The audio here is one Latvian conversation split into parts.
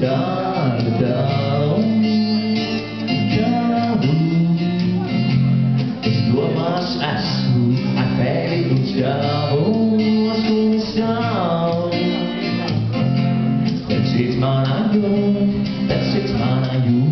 tādu tālu, tālu. Es domās esmu ar tevi uz galvos un stāvu. That's it, man, I know. That's it, man, I know.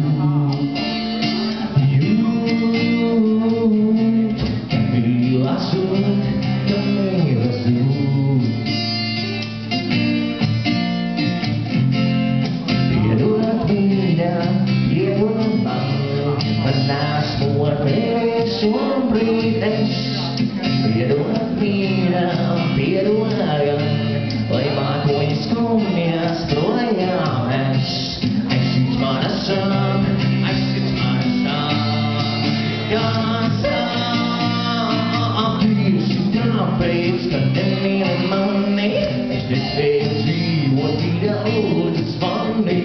Perdoa-gan, lai mākoņas skumjas projām aizsit mana sāp, gan sāp. Tieši tāpēc, ka nemīli mani, es nespēju dzīvot daudz zvani.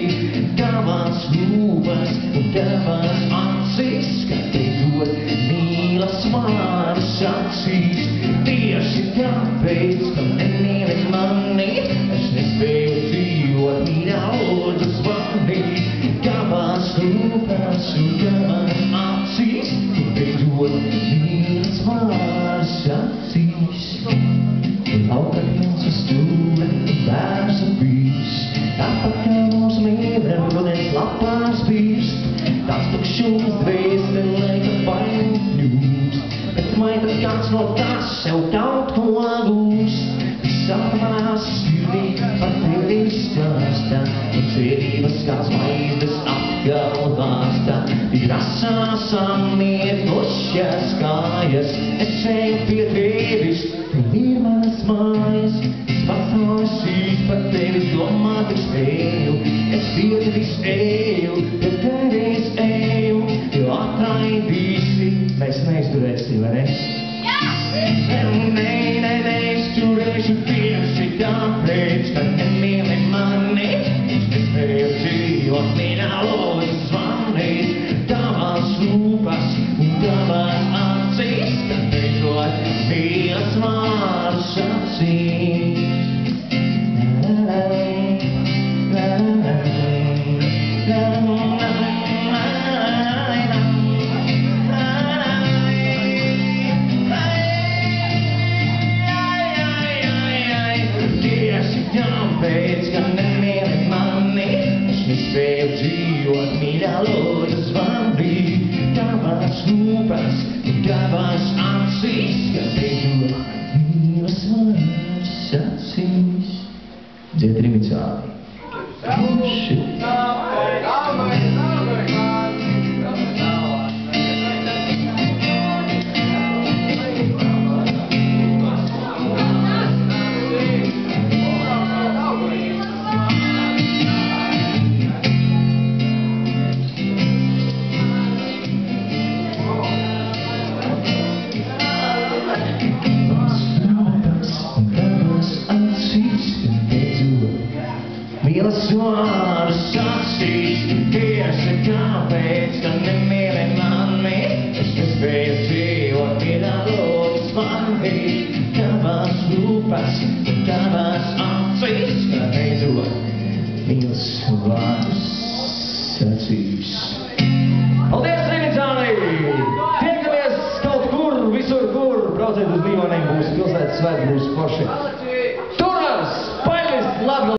Tavās lūpas un tavās acis, kad teidot mīlas vārdas acīs. Tieši tāpēc, ka nemīli mani, es nespēju dzīvot daudz zvani. Tavās lūpas un tavās acīs, kad teidot mīlas vārdas acīs. Lauka viens uz stūra, bērns un bijis, tāpat kā mums mīlēm rudens lapās bijis. Tās tukšums dvēselē, ka baigi kļūst, bet vai tad kāds no tās sev kaut ko gūst? Savās sirdī par tevi stāstā, un cerības kā zvaigznes atkal vāstā. Ir asās amietošas kājas, es eju pie tevis, tev ir manas mājas. Es pasausīs par tevi domāt es eju, es pie tevis eju, pie tevis eju, jo atraidīsi, mēs neizturēsim, vai ne? Neizturēšu tieši tāpēc, ka nemīli mani, es nespēju dzīvot daudz zvani. Tavās lūpas un tavās acīs, kad teidot mīlas vārdas acīs. Tāpēc, ka nemīli mani, es nespēju dzīvot daudz zvani. Tavās lūpas un tavās acīs, kad teidot mīlas vārdas acīs. Dzied Rimicāni. Mīlas vārdas acīs, tieši tāpēc, ka nemīli mani, es nespēju dzīvot daudz zvani. Tavās lūpas un tavās acīs, kad teidot mīlas vārdas acīs. Paldies, Rimicāni! Tiekamies kaut kur, visur, kur brauciet uz Līvaniem, būs pilsētas svētki, būs forši.